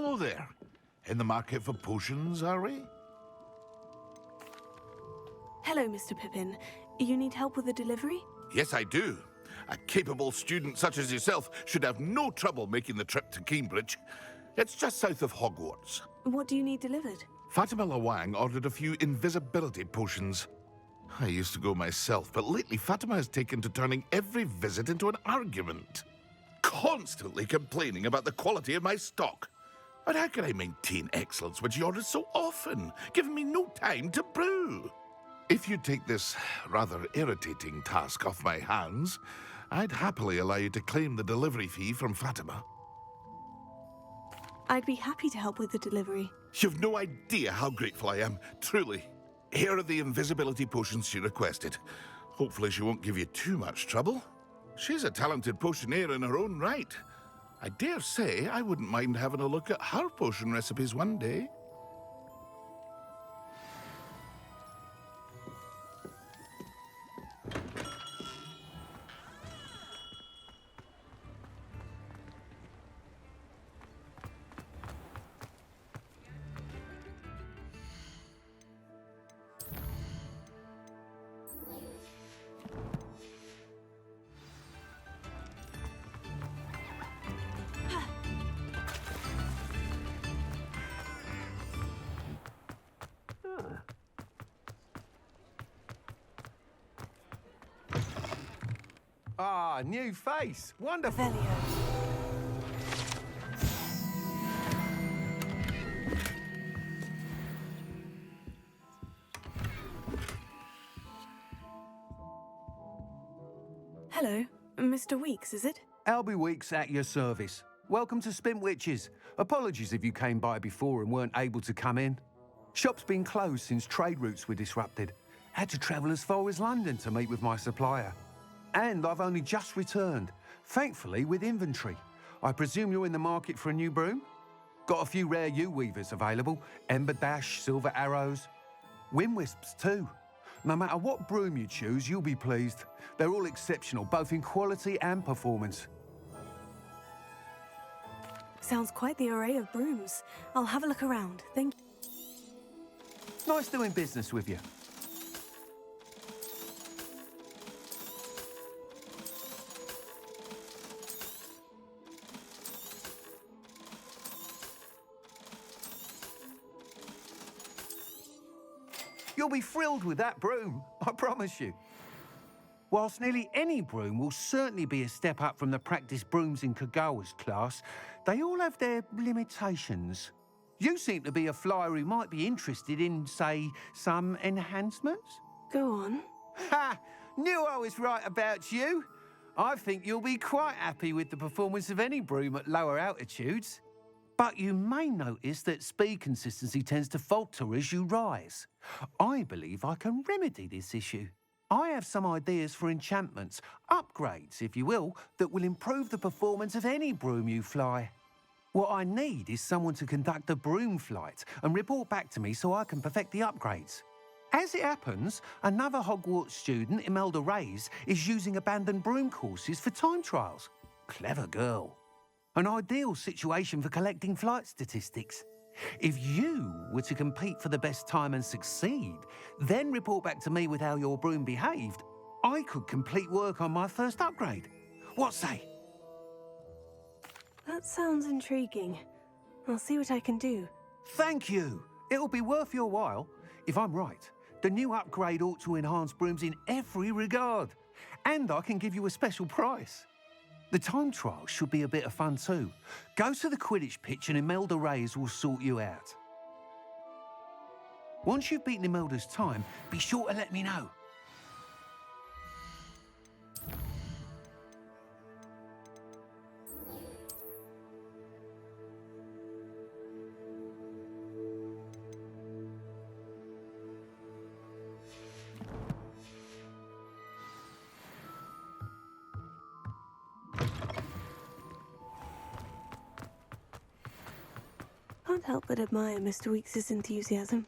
Hello there. In the market for potions, are we? Hello, Mr. Pippin. You need help with a delivery? Yes, I do. A capable student such as yourself should have no trouble making the trip to Cambridge. It's just south of Hogwarts. What do you need delivered? Fatima Lawang ordered a few invisibility potions. I used to go myself, but lately Fatima has taken to turning every visit into an argument. Constantly complaining about the quality of my stock. But how can I maintain excellence when she orders so often, giving me no time to brew? If you take this rather irritating task off my hands, I'd happily allow you to claim the delivery fee from Fatima. I'd be happy to help with the delivery. You've no idea how grateful I am, truly. Here are the invisibility potions she requested. Hopefully she won't give you too much trouble. She's a talented potioneer in her own right. I dare say I wouldn't mind having a look at her potion recipes one day. Ah, new face. Wonderful. Revelio. Hello, Mr. Weeks, is it? Albie Weeks at your service. Welcome to Spintwitches. Apologies if you came by before and weren't able to come in. Shop's been closed since trade routes were disrupted. Had to travel as far as London to meet with my supplier. And I've only just returned, thankfully with inventory. I presume you're in the market for a new broom? Got a few rare yew-weavers available, Ember Dash, Silver Arrows, Wind Wisps too. No matter what broom you choose, you'll be pleased. They're all exceptional, both in quality and performance. Sounds quite the array of brooms. I'll have a look around, thank you. Nice doing business with you. You'll be thrilled with that broom, I promise you. Whilst nearly any broom will certainly be a step up from the practice brooms in Kagawa's class, they all have their limitations. You seem to be a flyer who might be interested in, say, some enhancements? Go on. Ha! Knew I was right about you. I think you'll be quite happy with the performance of any broom at lower altitudes. But you may notice that speed consistency tends to falter as you rise. I believe I can remedy this issue. I have some ideas for enchantments, upgrades, if you will, that will improve the performance of any broom you fly. What I need is someone to conduct a broom flight and report back to me so I can perfect the upgrades. As it happens, another Hogwarts student, Imelda Reyes, is using abandoned broom courses for time trials. Clever girl. An ideal situation for collecting flight statistics. If you were to compete for the best time and succeed, then report back to me with how your broom behaved, I could complete work on my first upgrade. What say? That sounds intriguing. I'll see what I can do. Thank you. It'll be worth your while. If I'm right, the new upgrade ought to enhance brooms in every regard. And I can give you a special price. The time trial should be a bit of fun too. Go to the Quidditch pitch and Imelda Reyes will sort you out. Once you've beaten Imelda's time, be sure to let me know. Can't help but admire Mr. Weeks' enthusiasm.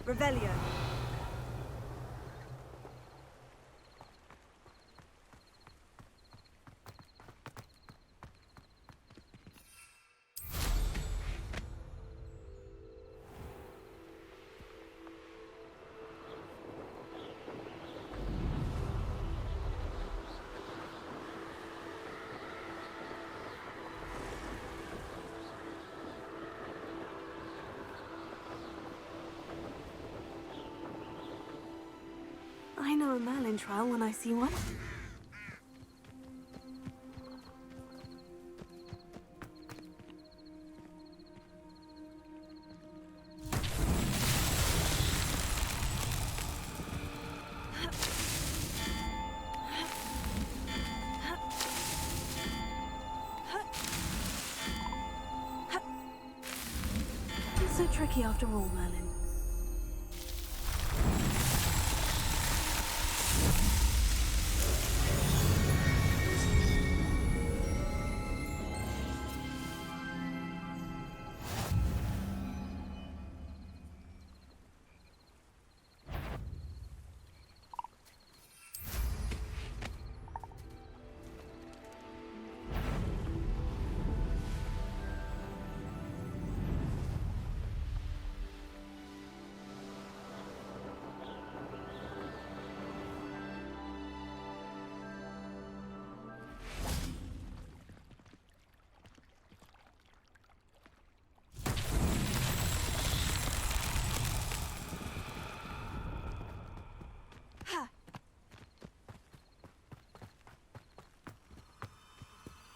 Revelio. know a Merlin trial when I see one. It's so tricky after all, Merlin.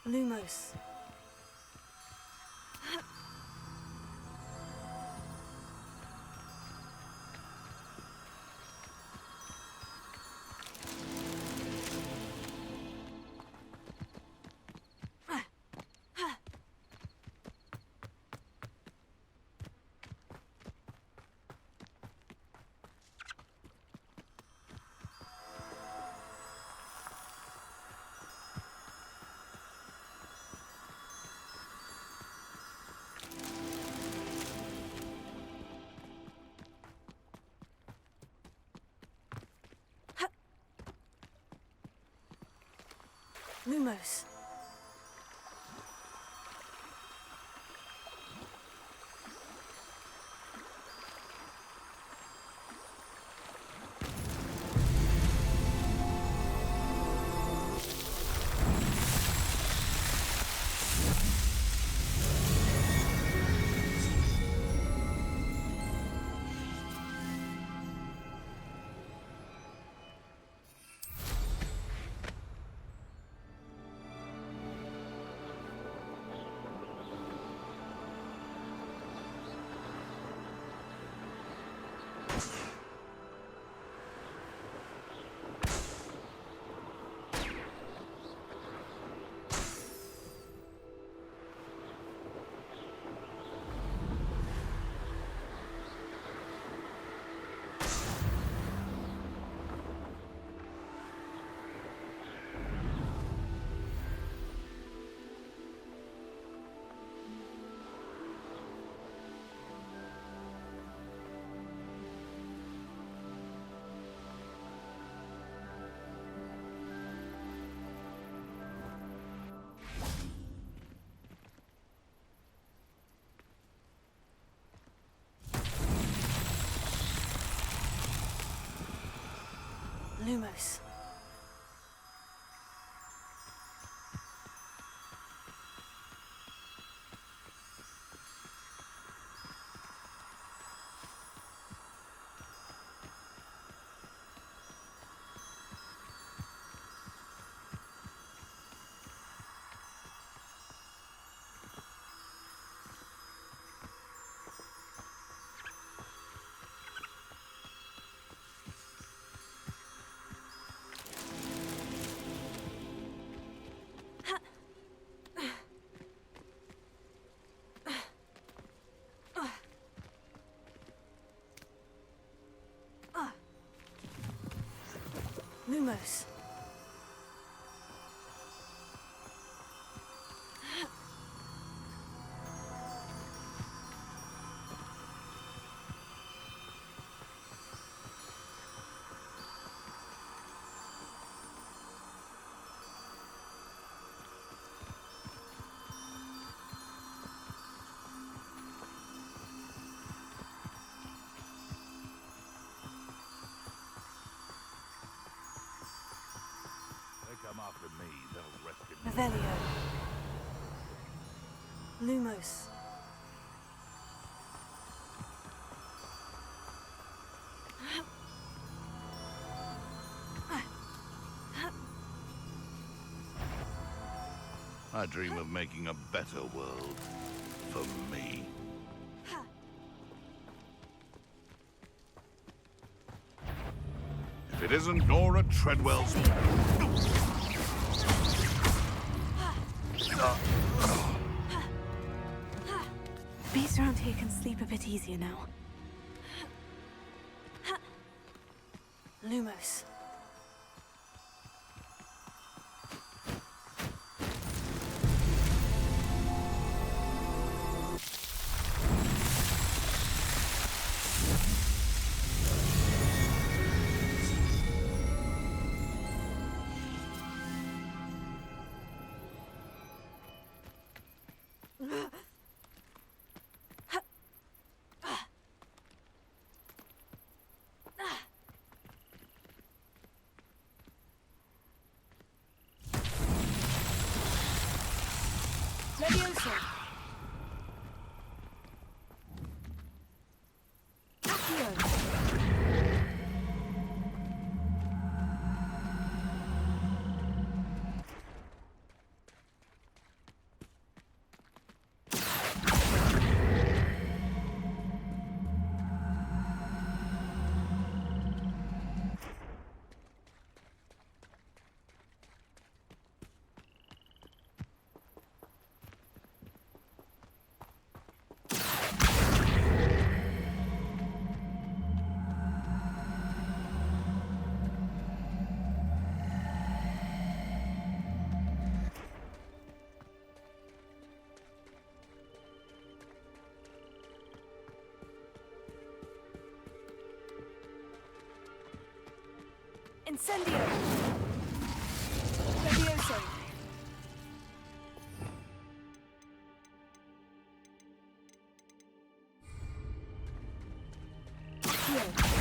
Lumos. Lumos. Lumos. Lumos. Come after me, they'll rest in Revelio. Lumos. I dream of making a better world for me. If it isn't Nora Treadwell's... Beasts around here can sleep a bit easier now. Lumos. Levioso. Accio. Incendio! Levioso! Accio!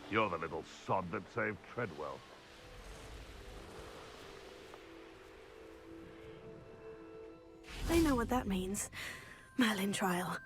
You're the little sod that saved Treadwell. I know what that means. Merlin trial.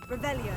Revelio.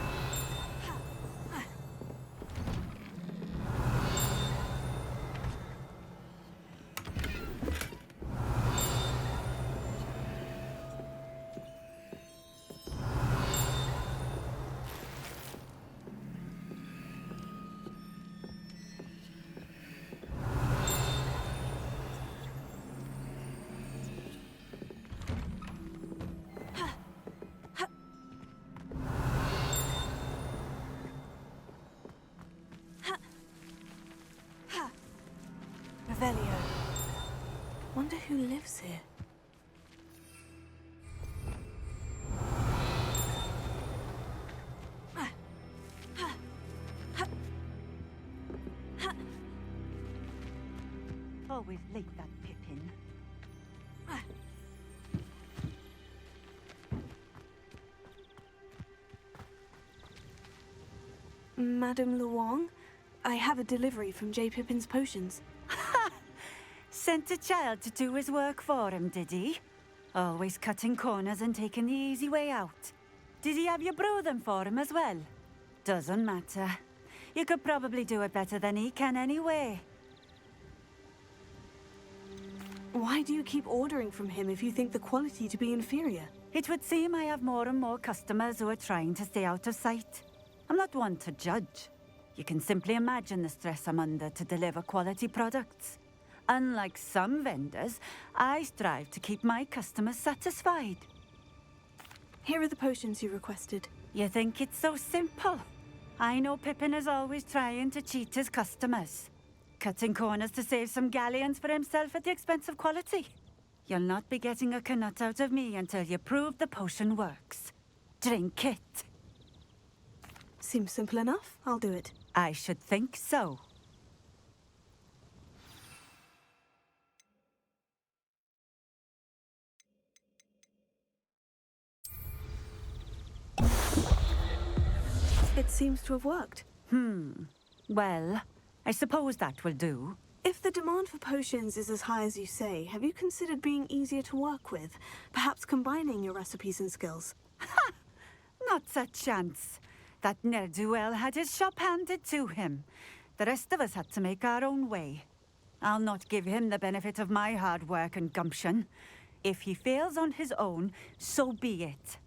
who lives here. Always late, that Pippin. Madame Luong, I have a delivery from J. Pippin's potions. Sent a child to do his work for him, did he? Always cutting corners and taking the easy way out. Did he have you brew them for him as well? Doesn't matter. You could probably do it better than he can anyway. Why do you keep ordering from him if you think the quality to be inferior? It would seem I have more and more customers who are trying to stay out of sight. I'm not one to judge. You can simply imagine the stress I'm under to deliver quality products. Unlike some vendors, I strive to keep my customers satisfied. Here are the potions you requested. You think it's so simple? I know Pippin is always trying to cheat his customers. Cutting corners to save some galleons for himself at the expense of quality. You'll not be getting a canut out of me until you prove the potion works. Drink it. Seems simple enough. I'll do it. I should think so. It seems to have worked. Well, I suppose that will do. If the demand for potions is as high as you say, have you considered being easier to work with? Perhaps combining your recipes and skills? Not a chance. That ne'er-do-well had his shop handed to him. The rest of us had to make our own way. I'll not give him the benefit of my hard work and gumption. If he fails on his own, so be it.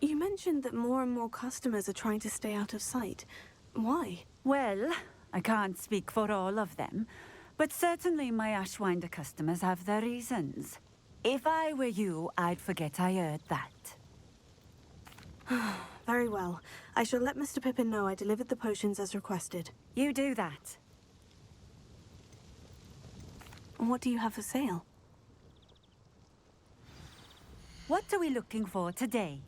You mentioned that more and more customers are trying to stay out of sight. Why? Well, I can't speak for all of them, but certainly my Ashwinder customers have their reasons. If I were you, I'd forget I heard that. Very well. I shall let Mr. Pippin know I delivered the potions as requested. You do that. And what do you have for sale? What are we looking for today?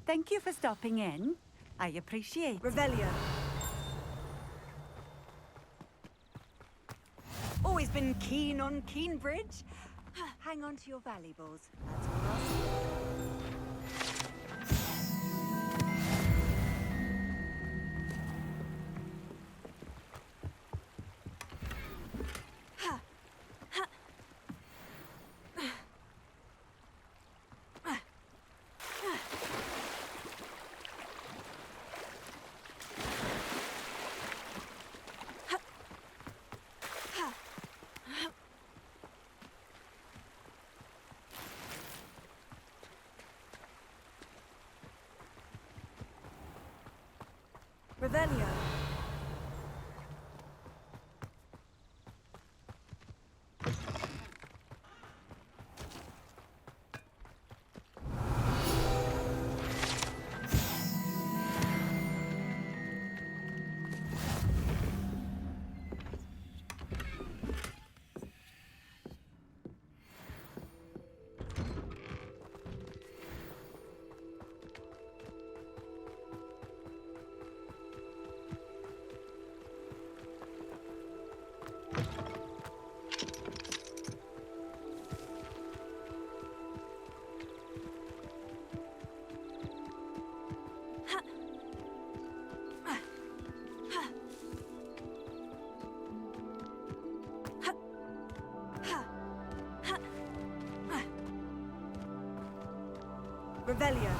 Thank you for stopping in. I appreciate it. Revelio. Always been keen on Keenbridge. Hang on to your valuables. That's all I'll say. Revelio. Revelio.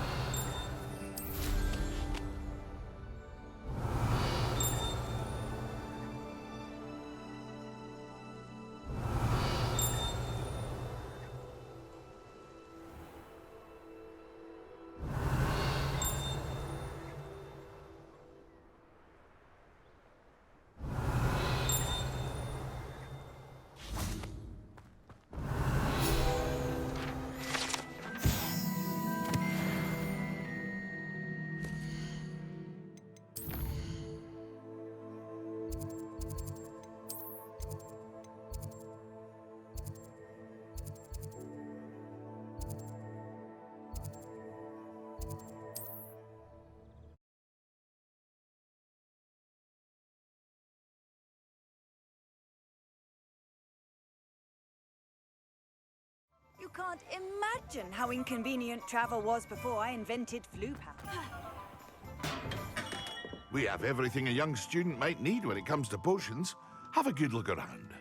can't imagine how inconvenient travel was before I invented flu powder. We have everything a young student might need when it comes to potions. Have a good look around.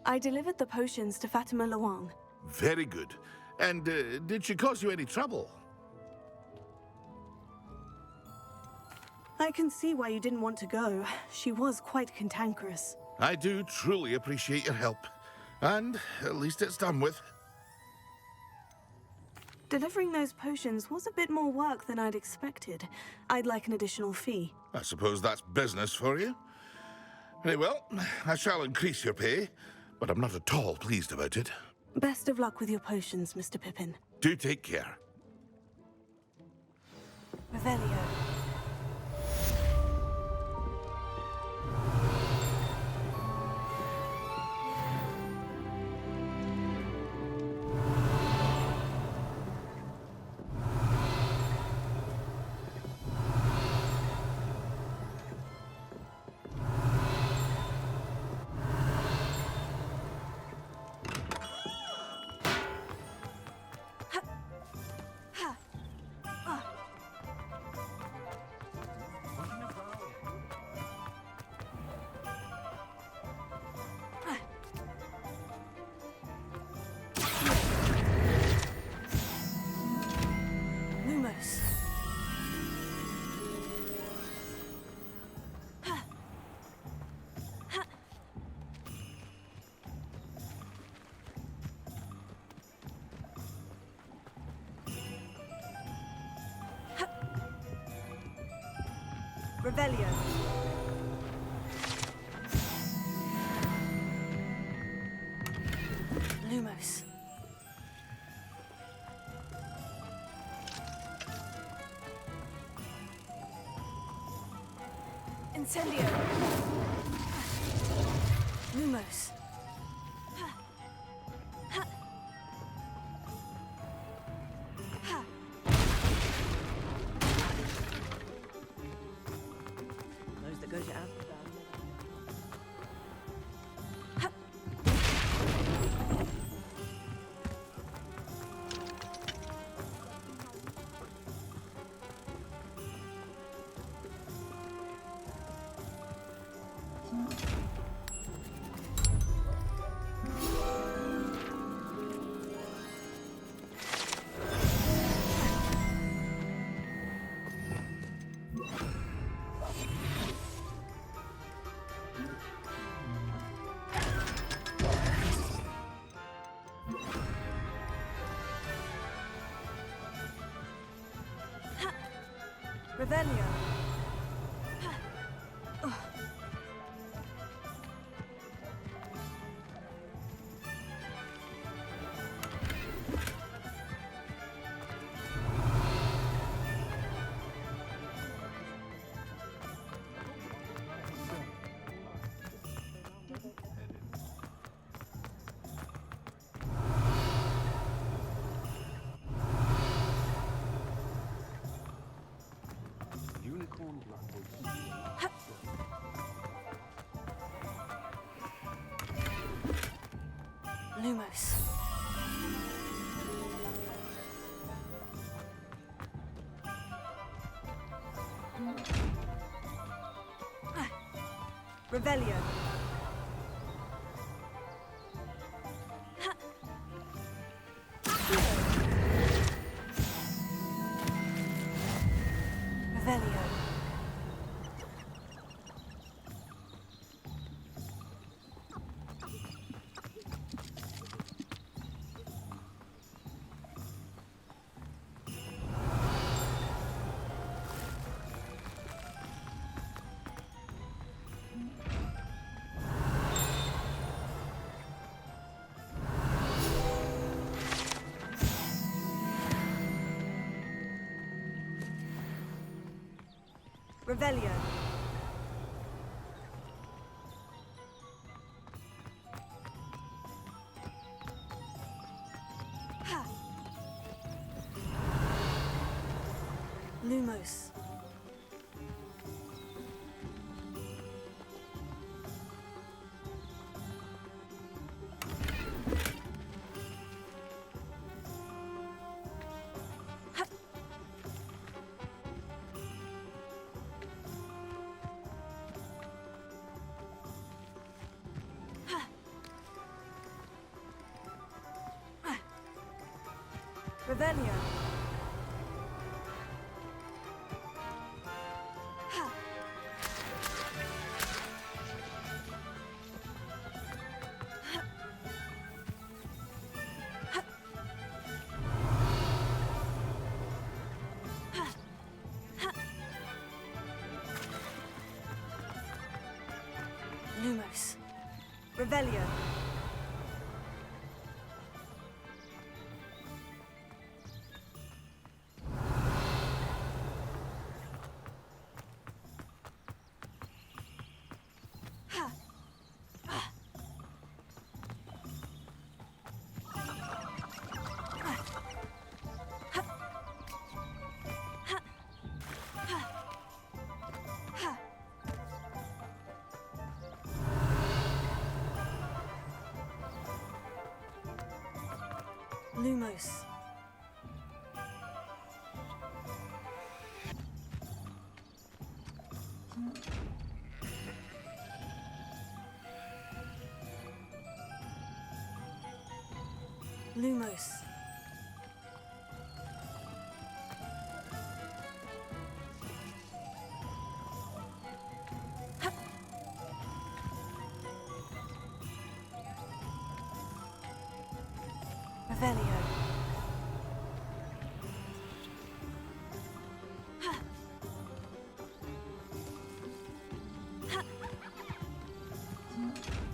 I delivered the potions to Fatima Lawang. Very good. And did she cause you any trouble? I can see why you didn't want to go. She was quite cantankerous. I do truly appreciate your help. And at least it's done with. Delivering those potions was a bit more work than I'd expected. I'd like an additional fee. I suppose that's business for you. Very well, I shall increase your pay, but I'm not at all pleased about it. Best of luck with your potions, Mr. Pippin. Do take care. Revelio. Lumos. Revelio. Lumos. Incendio. Lumos. Those that go to Africa. Revelio. Lumos. Revelio. Revelio. Revelio. Lumos. Revelio. Ha. Lumos. Revelio. Lumos. Lumos. Revelio.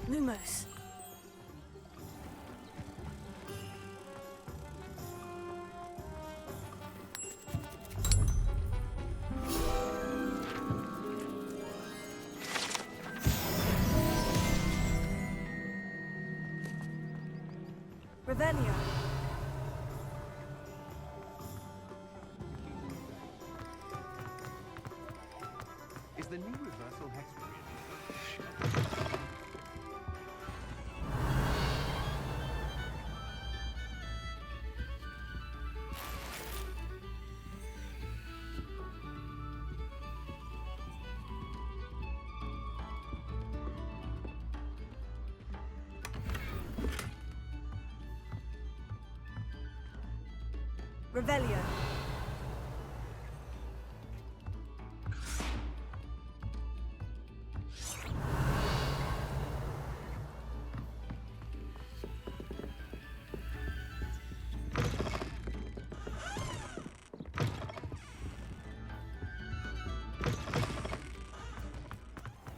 Lumos. Revelio. Is the new reversal hex really? Revelio.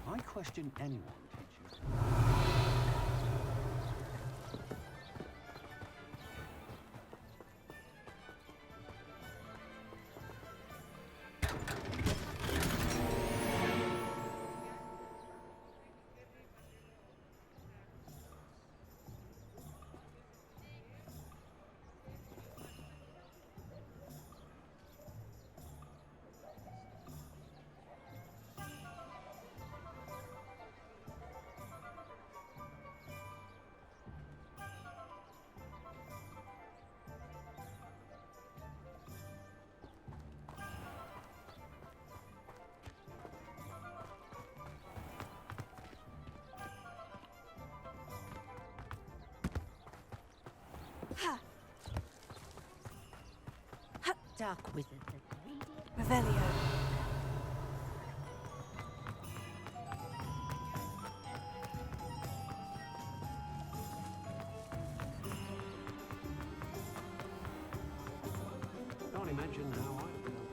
I question anyone teaching. Ha. Dark wizard. Revelio. Can't imagine how I felt.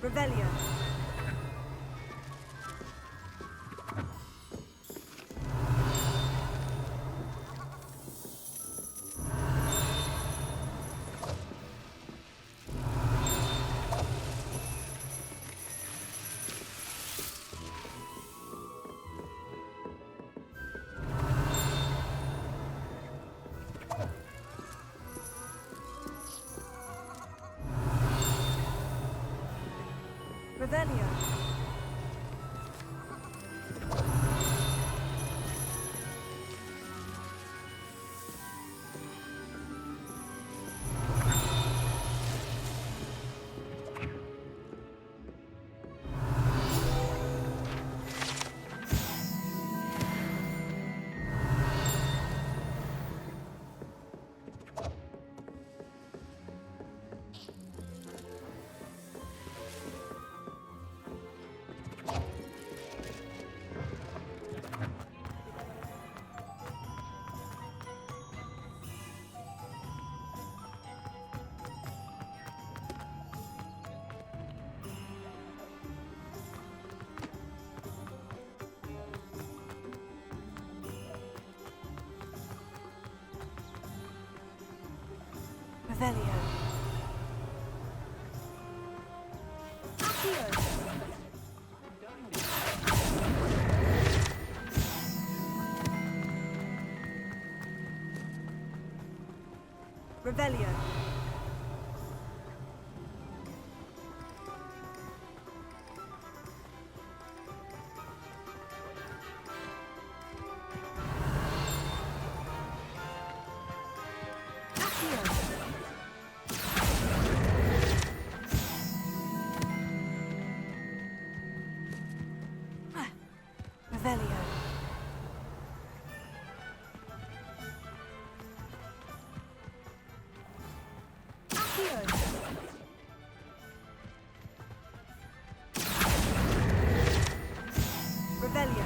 Revelio. Revelio. Revelio. Accio. Revelio. Revelio. Revelio.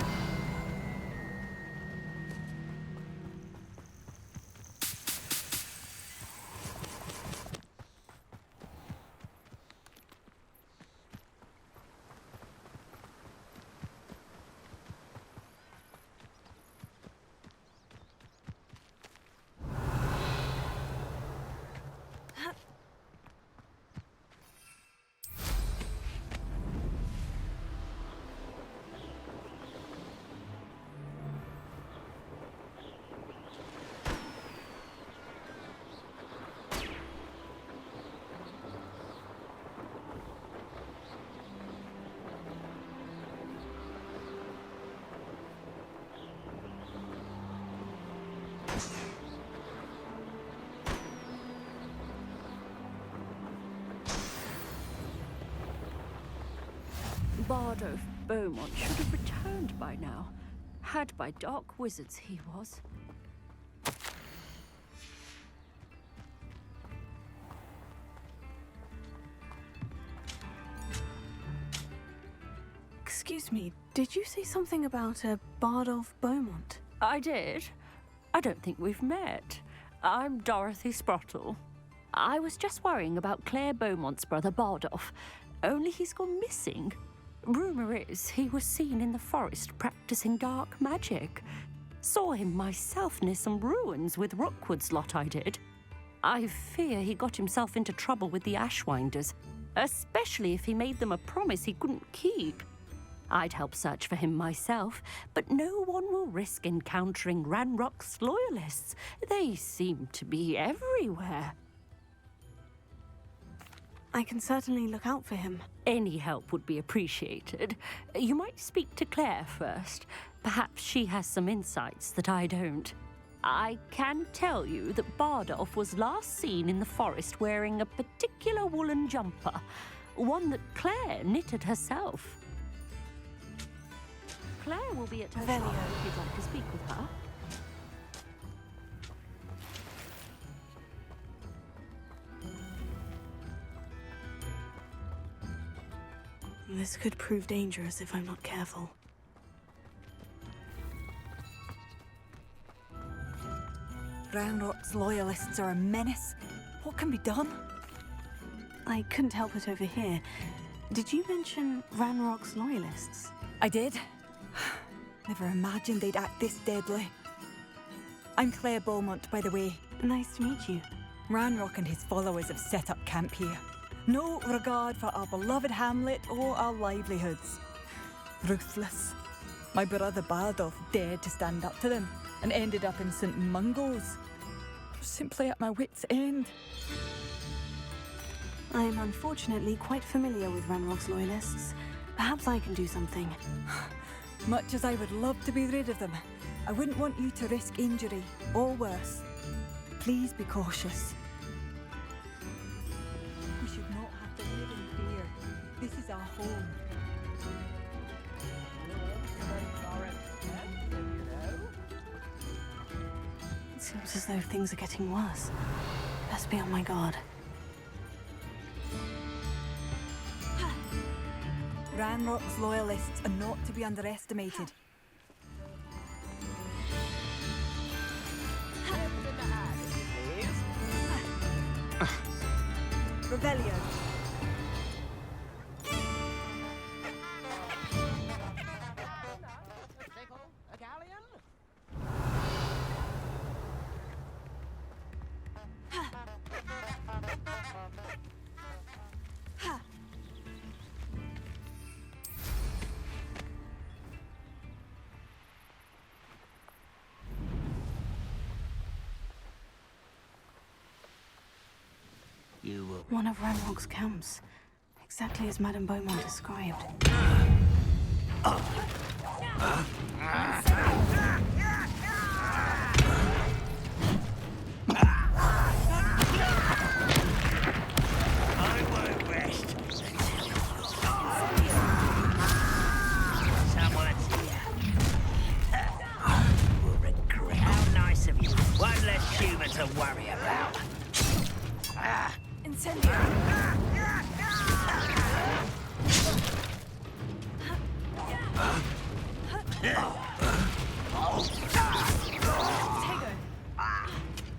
Bardolph Beaumont should have returned by now. Had by dark wizards he was. Excuse me, did you say something about a Bardolph Beaumont? I did. I don't think we've met. I'm Dorothy Sprottle. I was just worrying about Claire Beaumont's brother Bardolph, only he's gone missing. Rumour is he was seen in the forest practicing dark magic. Saw him myself near some ruins with Rookwood's lot I did. I fear he got himself into trouble with the Ashwinders, especially if he made them a promise he couldn't keep. I'd help search for him myself, but no one will risk encountering Ranroks loyalists. They seem to be everywhere. I can certainly look out for him. Any help would be appreciated. You might speak to Claire first. Perhaps she has some insights that I don't. I can tell you that Bardolph was last seen in the forest wearing a particular woolen jumper, one that Claire knitted herself. Claire will be at her shop if you'd like to speak with her. This could prove dangerous if I'm not careful. Ranroks loyalists are a menace. What can be done? I couldn't help it over here. Did you mention Ranroks loyalists? I did. Never imagined they'd act this deadly. I'm Claire Beaumont, by the way. Nice to meet you. Ranrock and his followers have set up camp here. No regard for our beloved hamlet or our livelihoods. Ruthless. My brother Bardolph dared to stand up to them and ended up in St. Mungo's. Simply at my wit's end. I am unfortunately quite familiar with Ranrock's loyalists. Perhaps I can do something. Much as I would love to be rid of them, I wouldn't want you to risk injury or worse. Please be cautious. We should not have to live in fear. This is our home. It seems as though things are getting worse. Best be on my guard. Ranrock's loyalists are not to be underestimated. Revelio. You will. One of Ranrock's camps. Exactly as Madame Beaumont described. I won't rest. Someone's here. Will regret. How nice of you. One less human to worry about. Incendio!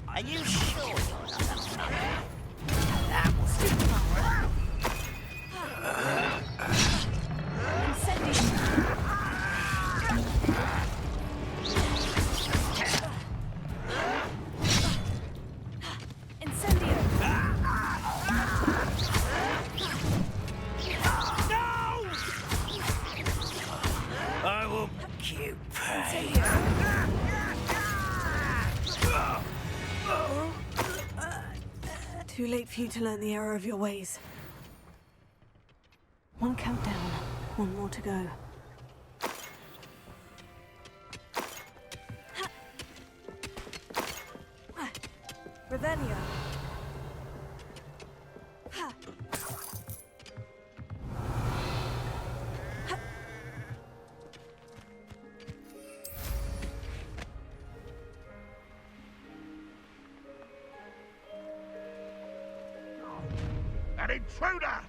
Are you sure you're not a man? That will suit you. Incendio! I will make you pay. Too late for you to learn the error of your ways. One count down, one more to go. Ravenclaw. An intruder!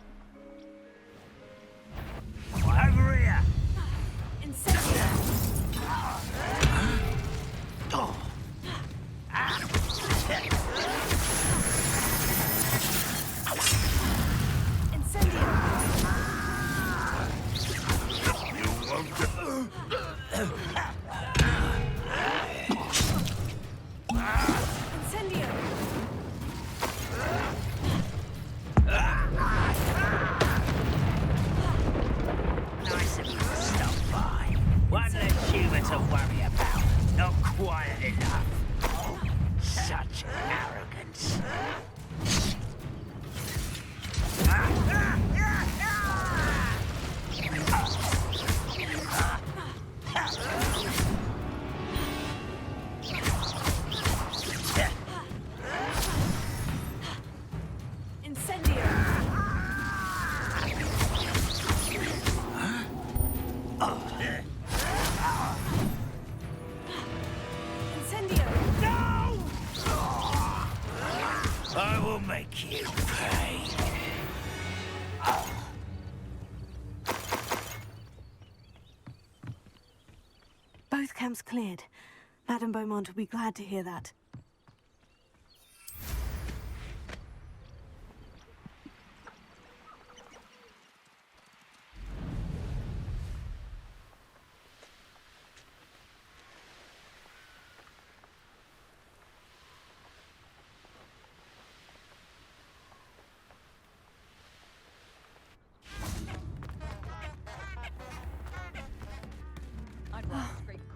Over here. Nice of you to stop by. One less human to worry about. Not quiet enough. Such arrogance. I will make you pay. Both camps cleared. Madame Beaumont will be glad to hear that.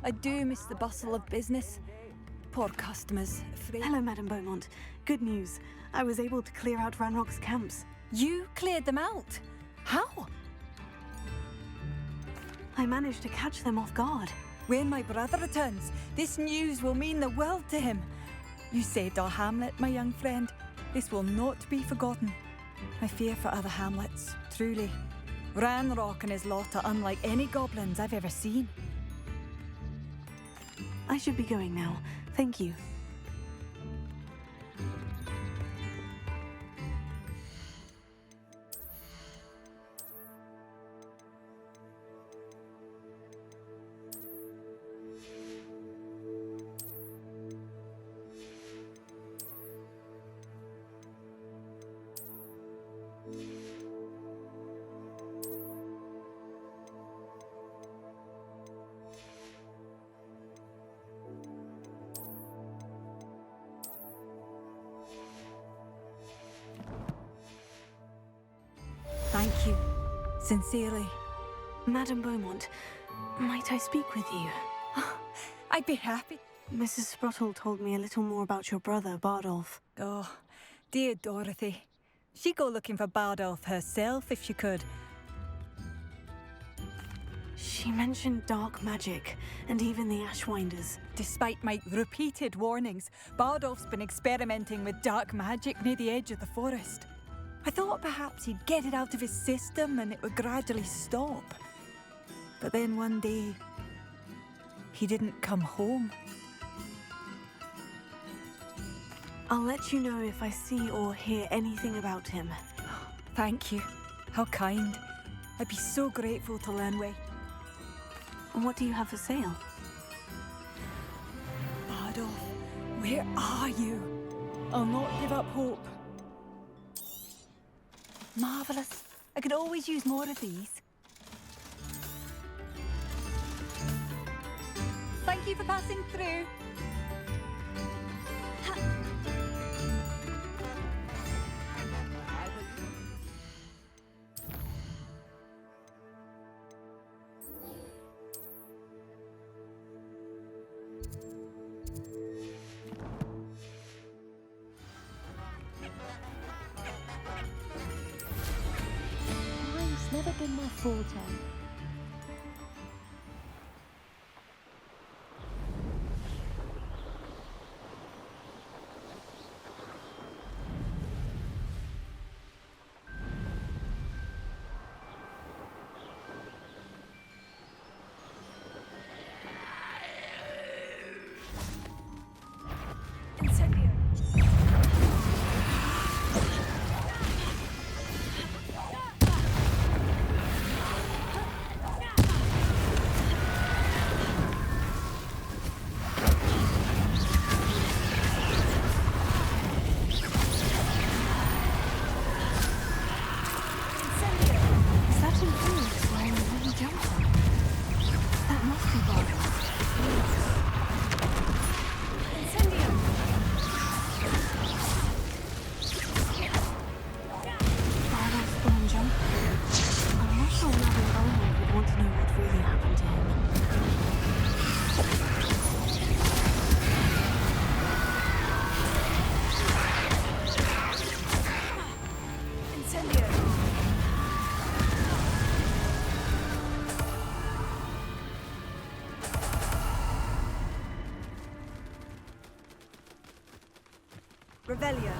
I do miss the bustle of business. Poor customers, afraid. Hello, Madame Beaumont. Good news. I was able to clear out Ranrock's camps. You cleared them out? How? I managed to catch them off guard. When my brother returns, this news will mean the world to him. You saved our hamlet, my young friend. This will not be forgotten. I fear for other hamlets, truly. Ranrock and his lot are unlike any goblins I've ever seen. I should be going now. Thank you. Thank you. Sincerely. Madame Beaumont, might I speak with you? I'd be happy. Mrs. Sprottle told me a little more about your brother, Bardolph. Oh, dear Dorothy. She'd go looking for Bardolph herself if she could. She mentioned dark magic, and even the Ashwinders. Despite my repeated warnings, Bardolph's been experimenting with dark magic near the edge of the forest. I thought perhaps he'd get it out of his system and it would gradually stop. But then one day, he didn't come home. I'll let you know if I see or hear anything about him. Thank you. How kind. I'd be so grateful to learn where. What do you have for sale? Bardolph, where are you? I'll not give up hope. Marvellous. I could always use more of these. Thank you for passing through. Mine's never been my forte. Incendio. Is that an Phoenix wearing a wooden jumper? That must be Bardolph. Incendio. Bardolph's wooden jumper. I'm not sure Madame Beaumont would want to know what really happened to him. Incendio. Revelio.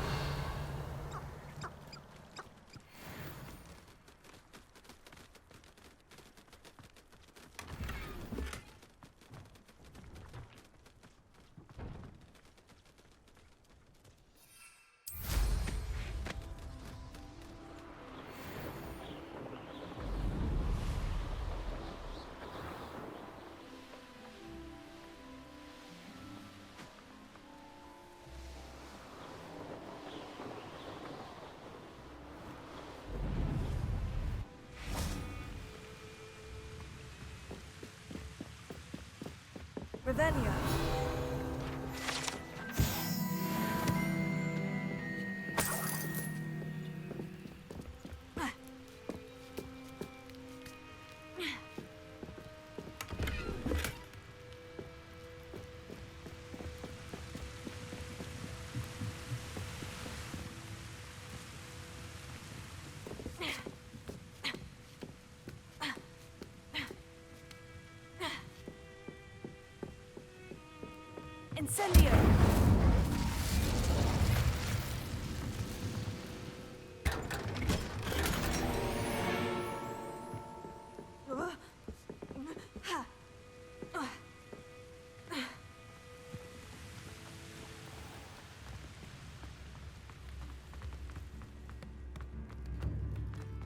Revelio. Incendio.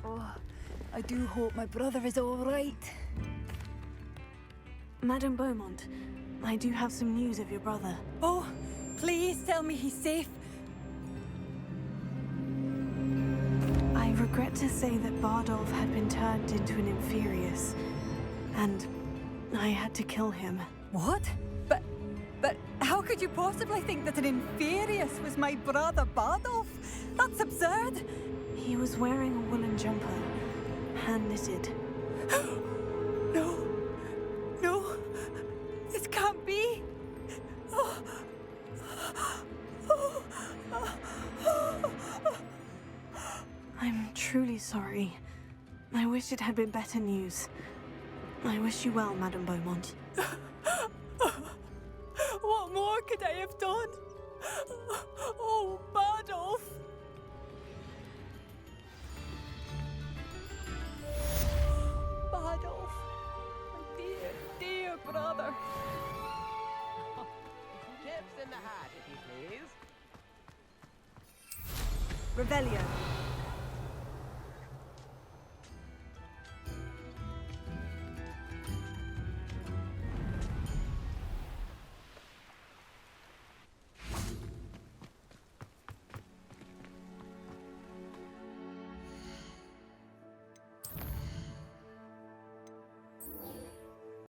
Oh, I do hope my brother is all right. Madame Beaumont, I do have some news of your brother. Oh, please tell me he's safe. I regret to say that Bardolph had been turned into an Inferius, and I had to kill him. What? But how could you possibly think that an Inferius was my brother Bardolph? That's absurd. He was wearing a woolen jumper, hand-knitted. No. No. This can't be. Oh. Oh. truly sorry. I wish it had been better news. I wish you well, Madame Beaumont. What more could I have done? Oh, Bardolph! Bardolph, my dear, dear brother. Chips in the hat, if you please. Revelio.